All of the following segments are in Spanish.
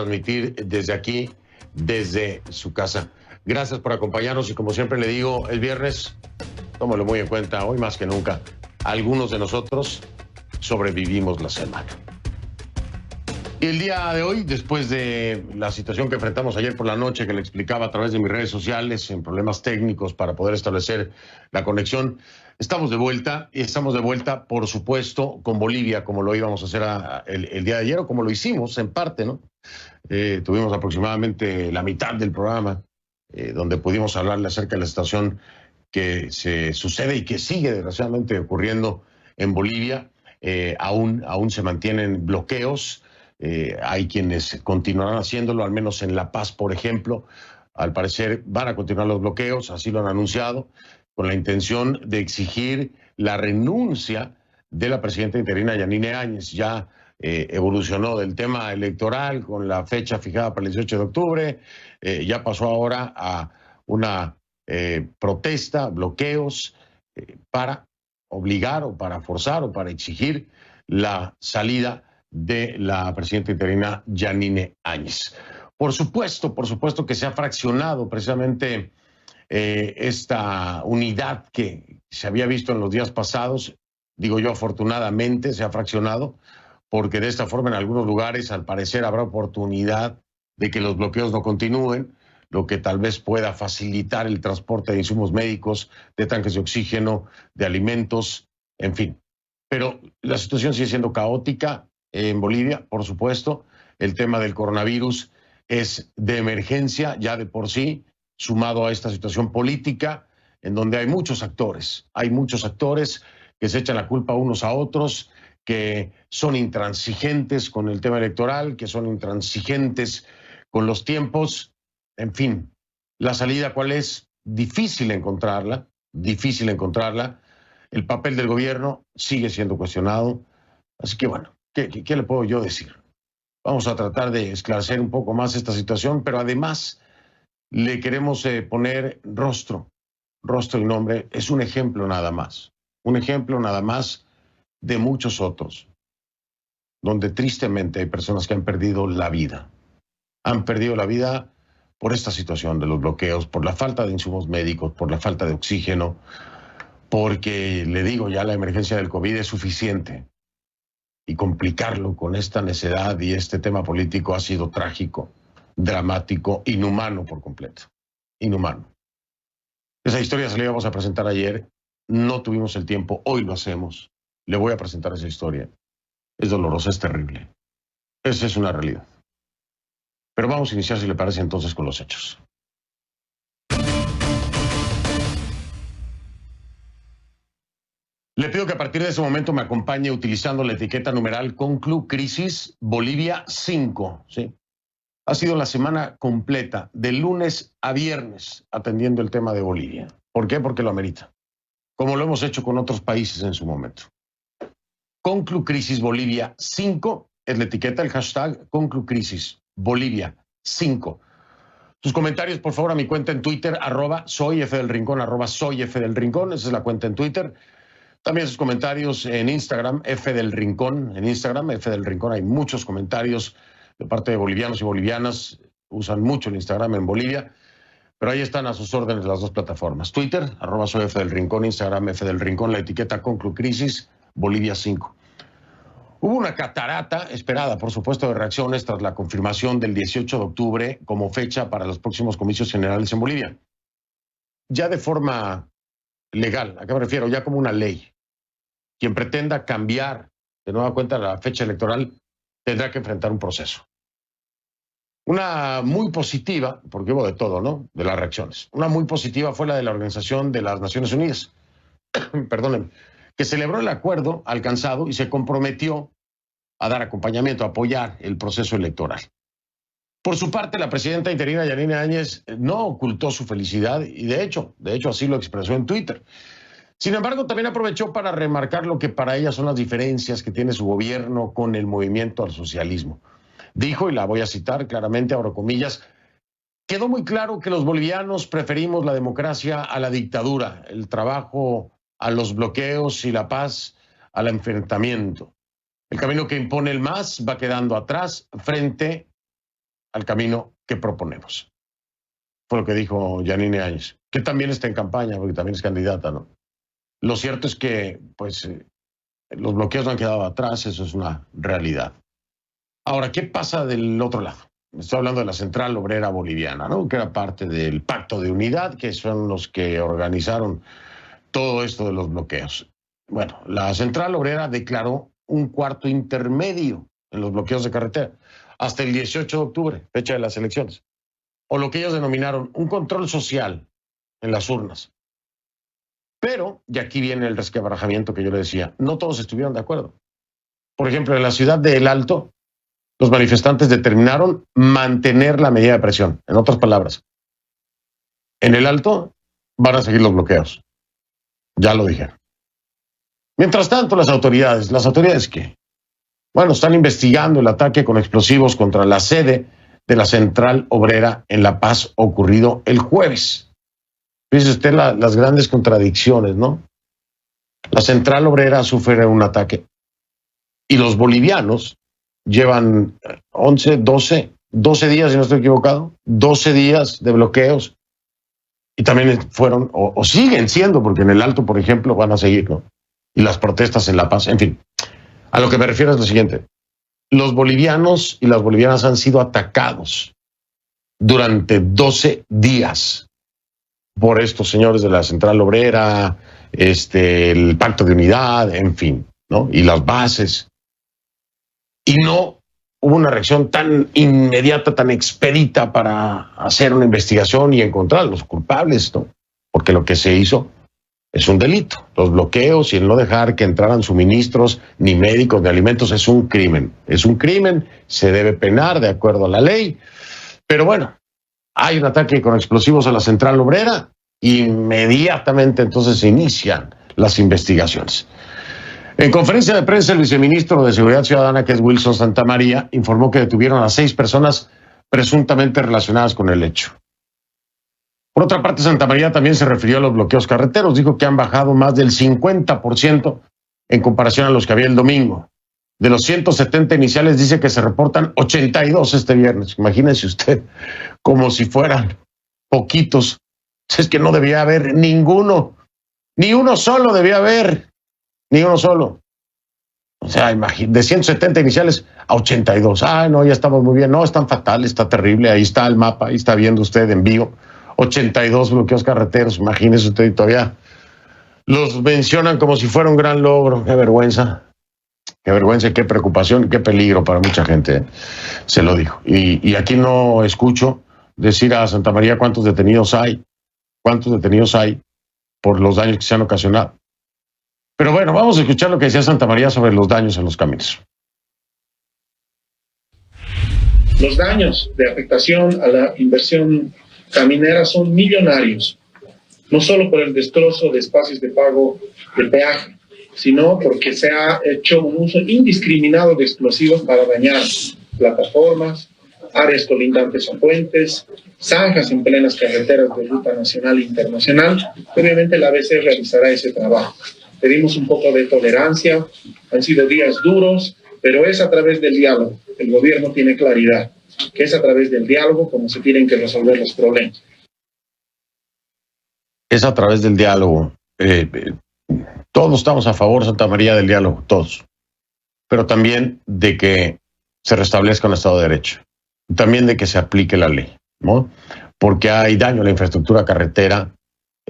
transmitir desde aquí, desde su casa. Gracias por acompañarnos y como siempre le digo, el viernes, tómalo muy en cuenta, hoy más que nunca, algunos de nosotros sobrevivimos la semana. Y el día de hoy, después de la situación que enfrentamos ayer por la noche, que le explicaba a través de mis redes sociales, en problemas técnicos para poder establecer la conexión, estamos de vuelta, y estamos de vuelta, por supuesto, con Bolivia, como lo íbamos a hacer el día de ayer, o como lo hicimos en parte, ¿no? Tuvimos aproximadamente la mitad del programa, donde pudimos hablarle acerca de la situación que se sucede y que sigue desgraciadamente ocurriendo en Bolivia. Aún se mantienen bloqueos. Hay quienes continuarán haciéndolo, al menos en La Paz, por ejemplo. Al parecer van a continuar los bloqueos, así lo han anunciado, con la intención de exigir la renuncia de la presidenta interina Yanine Áñez. Ya evolucionó del tema electoral con la fecha fijada para el 18 de octubre, ya pasó ahora a una protesta, bloqueos, para obligar o para forzar o para exigir la salida de la presidenta interina Yanine Áñez. Por supuesto que se ha fraccionado precisamente esta unidad que se había visto en los días pasados. Digo yo, afortunadamente se ha fraccionado, porque de esta forma en algunos lugares al parecer habrá oportunidad de que los bloqueos no continúen, lo que tal vez pueda facilitar el transporte de insumos médicos, de tanques de oxígeno, de alimentos, en fin. Pero la situación sigue siendo caótica en Bolivia, por supuesto. El tema del coronavirus es de emergencia ya de por sí, sumado a esta situación política en donde hay muchos actores que se echan la culpa unos a otros, que son intransigentes con el tema electoral, que son intransigentes con los tiempos. En fin, la salida, ¿cuál es? Difícil encontrarla. El papel del gobierno sigue siendo cuestionado. Así que bueno, ¿qué le puedo yo decir? Vamos a tratar de esclarecer un poco más esta situación, pero además le queremos poner rostro y nombre. Es un ejemplo nada más de muchos otros, donde tristemente hay personas que han perdido la vida. Han perdido la vida por esta situación de los bloqueos, por la falta de insumos médicos, por la falta de oxígeno, porque, le digo, ya la emergencia del COVID es suficiente. Y complicarlo con esta necedad y este tema político ha sido trágico, dramático, inhumano por completo. Inhumano. Esa historia se la íbamos a presentar ayer, no tuvimos el tiempo, hoy lo hacemos. Le voy a presentar esa historia. Es dolorosa, es terrible. Esa es una realidad. Pero vamos a iniciar, si le parece, entonces con los hechos. Le pido que a partir de ese momento me acompañe utilizando la etiqueta numeral Conclu Crisis Bolivia 5. ¿Sí? Ha sido la semana completa, de lunes a viernes, atendiendo el tema de Bolivia. ¿Por qué? Porque lo amerita, como lo hemos hecho con otros países en su momento. Conclu Crisis Bolivia 5 es la etiqueta, el hashtag Conclu Crisis Bolivia 5. Sus comentarios, por favor, a mi cuenta en Twitter, @soyfdelrincón, @soyfdelrincón, esa es la cuenta en Twitter. También sus comentarios en Instagram, F del Rincón, en Instagram, F del Rincón, hay muchos comentarios de parte de bolivianos y bolivianas, usan mucho el Instagram en Bolivia, pero ahí están a sus órdenes las dos plataformas. Twitter, @soyfdelrincón, Instagram, F del Rincón, la etiqueta Conclu Crisis Bolivia 5. Hubo una catarata esperada, por supuesto, de reacciones tras la confirmación del 18 de octubre como fecha para los próximos comicios generales en Bolivia. Ya de forma legal, ¿a qué me refiero? Ya como una ley. Quien pretenda cambiar de nueva cuenta la fecha electoral tendrá que enfrentar un proceso. Una muy positiva, porque hubo de todo, ¿no? De las reacciones. Una muy positiva fue la de la Organización de las Naciones Unidas, perdónenme, que celebró el acuerdo alcanzado y se comprometió a dar acompañamiento, a apoyar el proceso electoral. Por su parte, la presidenta interina Yanine Áñez no ocultó su felicidad y de hecho así lo expresó en Twitter. Sin embargo, también aprovechó para remarcar lo que para ella son las diferencias que tiene su gobierno con el movimiento al socialismo. Dijo, y la voy a citar claramente, abro comillas, quedó muy claro que los bolivianos preferimos la democracia a la dictadura, el trabajo a los bloqueos y la paz al enfrentamiento. El camino que impone el MAS va quedando atrás frente al camino que proponemos. Fue lo que dijo Yanine Áñez, que también está en campaña, porque también es candidata, ¿no? Lo cierto es que, pues, los bloqueos no han quedado atrás, eso es una realidad. Ahora, ¿qué pasa del otro lado? Estoy hablando de la Central Obrera Boliviana, ¿no? Que era parte del Pacto de Unidad, que son los que organizaron todo esto de los bloqueos. Bueno, la Central Obrera declaró un cuarto intermedio en los bloqueos de carretera hasta el 18 de octubre, fecha de las elecciones, o lo que ellos denominaron un control social en las urnas. Pero, y aquí viene el resquebrajamiento que yo le decía, no todos estuvieron de acuerdo. Por ejemplo, en la ciudad de El Alto, los manifestantes determinaron mantener la medida de presión. En otras palabras, en El Alto van a seguir los bloqueos. Ya lo dijeron. Mientras tanto, ¿las autoridades qué? Bueno, están investigando el ataque con explosivos contra la sede de la Central Obrera en La Paz ocurrido el jueves. Fíjese usted las grandes contradicciones, ¿no? La Central Obrera sufre un ataque y los bolivianos llevan 11, 12 días, si no estoy equivocado, 12 días de bloqueos y también fueron, o siguen siendo, porque en El Alto, por ejemplo, van a seguir, ¿no? Y las protestas en La Paz, en fin. A lo que me refiero es lo siguiente. Los bolivianos y las bolivianas han sido atacados durante 12 días por estos señores de la Central Obrera, el Pacto de Unidad, en fin, ¿no? Y las bases. Y no hubo una reacción tan inmediata, tan expedita para hacer una investigación y encontrar a los culpables, ¿no? Porque lo que se hizo es un delito. Los bloqueos y el no dejar que entraran suministros, ni médicos, ni alimentos, es un crimen. Es un crimen, se debe penar de acuerdo a la ley. Pero bueno, hay un ataque con explosivos a la Central Obrera, inmediatamente entonces se inician las investigaciones. En conferencia de prensa, el viceministro de Seguridad Ciudadana, que es Wilson Santamaría, informó que detuvieron a 6 personas presuntamente relacionadas con el hecho. Por otra parte, Santamaría también se refirió a los bloqueos carreteros. Dijo que han bajado más del 50% en comparación a los que había el domingo. De los 170 iniciales, dice que se reportan 82 este viernes. Imagínense usted, como si fueran poquitos. Es que no debía haber ninguno. Ni uno solo debía haber. Ni uno solo. O sea, de 170 iniciales a 82. Ah, no, ya estamos muy bien. No, es tan fatal, está terrible. Ahí está el mapa, ahí está viendo usted en vivo. 82 bloqueos carreteros, imagínese usted, y todavía los mencionan como si fuera un gran logro. Qué vergüenza y qué preocupación, qué peligro para mucha gente, se lo dijo. Y aquí no escucho decir a Santamaría cuántos detenidos hay por los daños que se han ocasionado. Pero bueno, vamos a escuchar lo que decía Santamaría sobre los daños en los caminos. Los daños de afectación a la inversión caminera son millonarios, no solo por el destrozo de espacios de pago del peaje, sino porque se ha hecho un uso indiscriminado de explosivos para dañar plataformas, áreas colindantes a puentes, zanjas en plenas carreteras de ruta nacional e internacional. Obviamente la ABC realizará ese trabajo. Pedimos un poco de tolerancia, han sido días duros, pero es a través del diálogo. El gobierno tiene claridad, que es a través del diálogo como se tienen que resolver los problemas. Es a través del diálogo. Todos estamos a favor, Santamaría, del diálogo, todos. Pero también de que se restablezca un Estado de Derecho. También de que se aplique la ley, ¿no? Porque hay daño a la infraestructura carretera.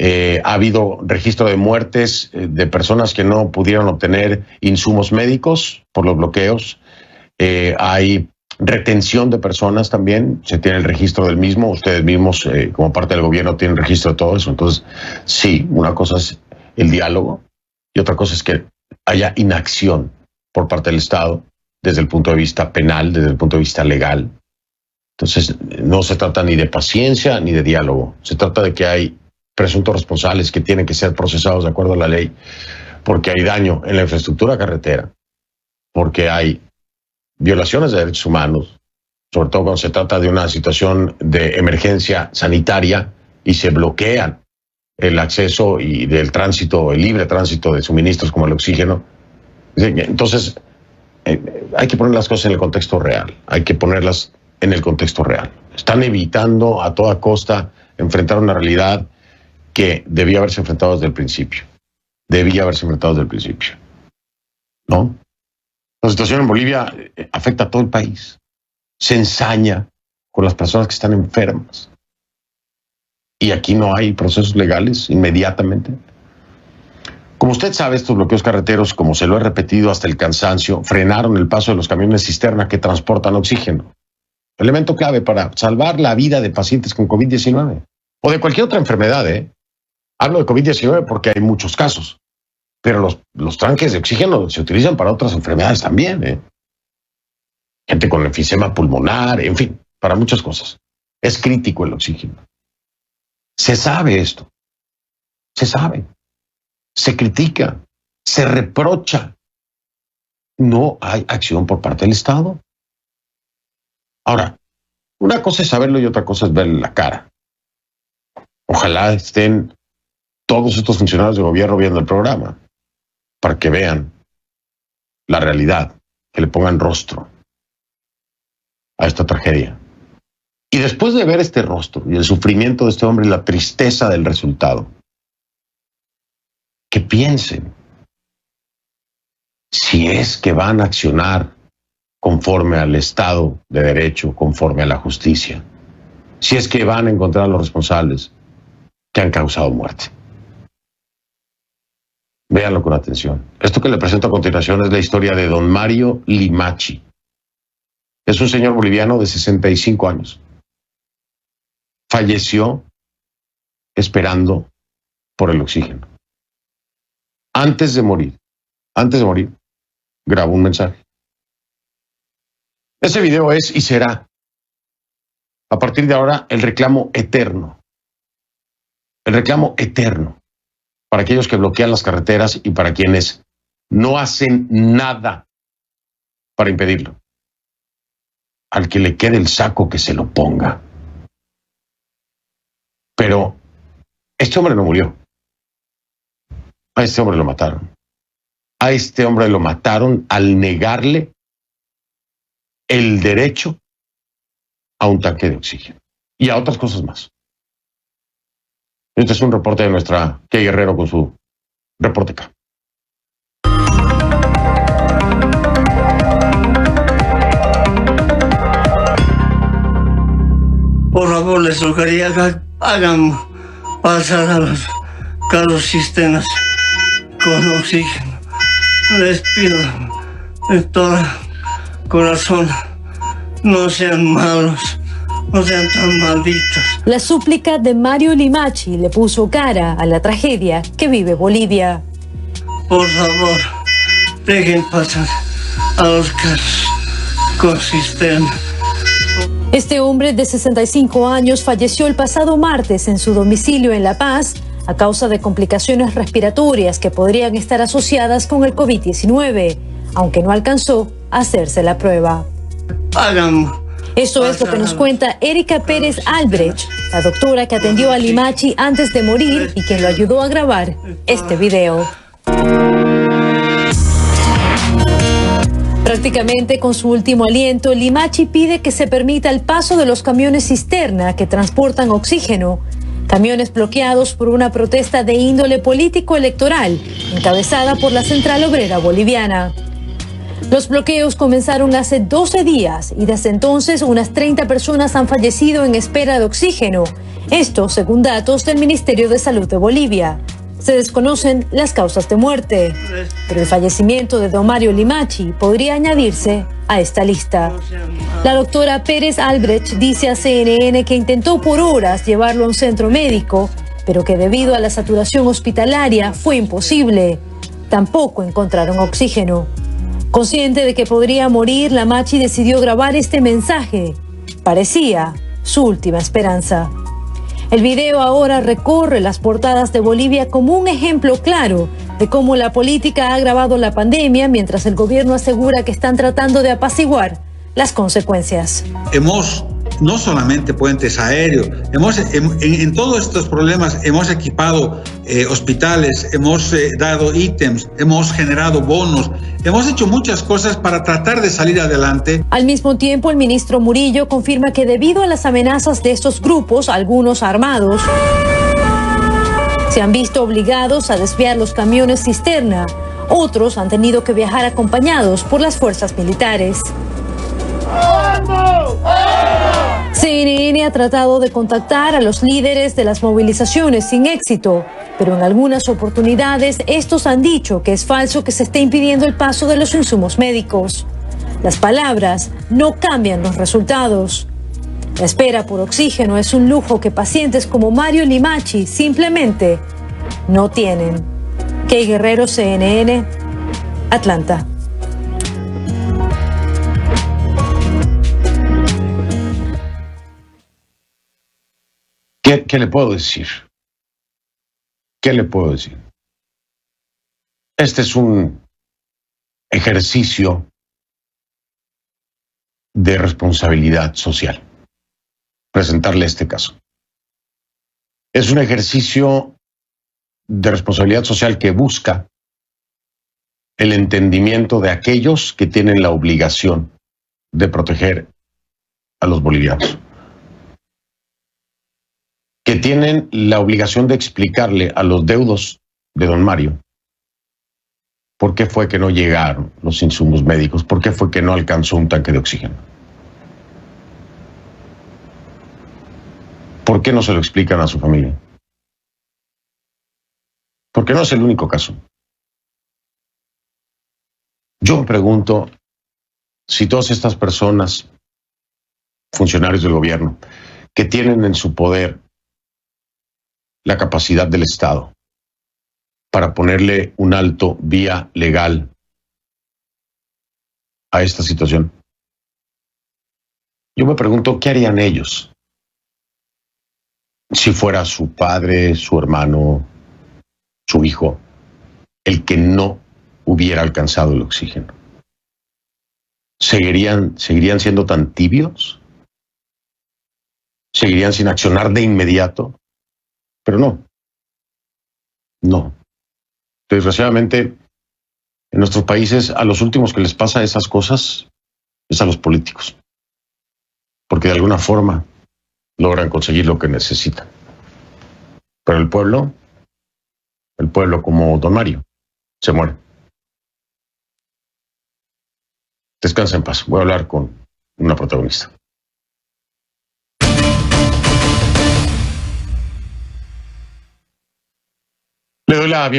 Ha habido registro de muertes de personas que no pudieron obtener insumos médicos por los bloqueos. Hay retención de personas también, se tiene el registro del mismo, ustedes mismos como parte del gobierno tienen registro de todo eso. Entonces, sí, una cosa es el diálogo y otra cosa es que haya inacción por parte del Estado desde el punto de vista penal, desde el punto de vista legal. Entonces, no se trata ni de paciencia ni de diálogo, se trata de que hay presuntos responsables que tienen que ser procesados de acuerdo a la ley, porque hay daño en la infraestructura carretera, porque hay violaciones de derechos humanos, sobre todo cuando se trata de una situación de emergencia sanitaria y se bloquean el acceso y del tránsito, el libre tránsito de suministros como el oxígeno. Entonces, hay que poner las cosas en el contexto real, hay que ponerlas en el contexto real. Están evitando a toda costa enfrentar una realidad que debía haberse enfrentado desde el principio. ¿No? La situación en Bolivia afecta a todo el país. Se ensaña con las personas que están enfermas. Y aquí no hay procesos legales inmediatamente. Como usted sabe, estos bloqueos carreteros, como se lo he repetido hasta el cansancio, frenaron el paso de los camiones cisterna que transportan oxígeno. Elemento clave para salvar la vida de pacientes con COVID-19 o de cualquier otra enfermedad. Hablo de COVID-19 porque hay muchos casos, pero los tanques de oxígeno se utilizan para otras enfermedades también. Gente con enfisema pulmonar, en fin, para muchas cosas. Es crítico el oxígeno. Se sabe esto. Se sabe. Se critica. Se reprocha. No hay acción por parte del Estado. Ahora, una cosa es saberlo y otra cosa es verle la cara. Ojalá estén todos estos funcionarios de gobierno viendo el programa para que vean la realidad, que le pongan rostro a esta tragedia. Y después de ver este rostro y el sufrimiento de este hombre y la tristeza del resultado, que piensen si es que van a accionar conforme al Estado de Derecho, conforme a la justicia, si es que van a encontrar a los responsables que han causado muerte. Véanlo con atención. Esto que le presento a continuación es la historia de don Mario Limachi. Es un señor boliviano de 65 años. Falleció esperando por el oxígeno. Antes de morir, grabó un mensaje. Ese video es y será, a partir de ahora, el reclamo eterno. El reclamo eterno para aquellos que bloquean las carreteras y para quienes no hacen nada para impedirlo. Al que le quede el saco, que se lo ponga. Pero este hombre no murió. A este hombre lo mataron. A este hombre lo mataron al negarle el derecho a un tanque de oxígeno y a otras cosas más. Este es un reporte de nuestra Kay Guerrero con su reporte acá. Por favor, les rogaría que hagan pasar a los carros cisternas con oxígeno. Les pido de todo corazón, no sean malos, no sean tan malditos. La súplica de Mario Limachi le puso cara a la tragedia que vive Bolivia. Por favor, dejen pasar a los carros con cisterna. Este hombre de 65 años falleció el pasado martes en su domicilio en La Paz a causa de complicaciones respiratorias que podrían estar asociadas con el COVID-19, aunque no alcanzó a hacerse la prueba. Esto es lo que nos cuenta Erika Pérez Albrecht, la doctora que atendió a Limachi antes de morir y quien lo ayudó a grabar este video. Prácticamente con su último aliento, Limachi pide que se permita el paso de los camiones cisterna que transportan oxígeno, camiones bloqueados por una protesta de índole político-electoral, encabezada por la Central Obrera Boliviana. Los bloqueos comenzaron hace 12 días y desde entonces unas 30 personas han fallecido en espera de oxígeno. Esto según datos del Ministerio de Salud de Bolivia. Se desconocen las causas de muerte, pero el fallecimiento de don Mario Limachi podría añadirse a esta lista. La doctora Pérez Albrecht dice a CNN que intentó por horas llevarlo a un centro médico, pero que debido a la saturación hospitalaria fue imposible. Tampoco encontraron oxígeno. Consciente de que podría morir, Limachi decidió grabar este mensaje. Parecía su última esperanza. El video ahora recorre las portadas de Bolivia como un ejemplo claro de cómo la política ha agravado la pandemia mientras el gobierno asegura que están tratando de apaciguar las consecuencias. Hemos no solamente puentes aéreos, en todos estos problemas hemos equipado hospitales, hemos dado ítems, hemos generado bonos, hemos hecho muchas cosas para tratar de salir adelante. Al mismo tiempo, el ministro Murillo confirma que debido a las amenazas de estos grupos, algunos armados, se han visto obligados a desviar los camiones cisterna. Otros han tenido que viajar acompañados por las fuerzas militares. CNN ha tratado de contactar a los líderes de las movilizaciones sin éxito, pero en algunas oportunidades estos han dicho que es falso que se esté impidiendo el paso de los insumos médicos. Las palabras no cambian los resultados. La espera por oxígeno es un lujo que pacientes como Mario Limachi simplemente no tienen. Kay Guerrero, CNN, Atlanta. ¿Qué le puedo decir? ¿Qué le puedo decir? Este es un ejercicio de responsabilidad social, presentarle este caso. Es un ejercicio de responsabilidad social que busca el entendimiento de aquellos que tienen la obligación de proteger a los bolivianos, que tienen la obligación de explicarle a los deudos de don Mario por qué fue que no llegaron los insumos médicos, por qué fue que no alcanzó un tanque de oxígeno. ¿Por qué no se lo explican a su familia? Porque no es el único caso. Yo me pregunto si todas estas personas, funcionarios del gobierno, que tienen en su poder la capacidad del Estado para ponerle un alto vía legal a esta situación, yo me pregunto qué harían ellos si fuera su padre, su hermano, su hijo, el que no hubiera alcanzado el oxígeno. ¿Seguirían siendo tan tibios? ¿Seguirían sin accionar de inmediato? Pero no. Desgraciadamente, en nuestros países, a los últimos que les pasa esas cosas es a los políticos. Porque de alguna forma logran conseguir lo que necesitan. Pero el pueblo como don Mario, se muere. Descansa en paz. Voy a hablar con una protagonista. Le doy la bienvenida.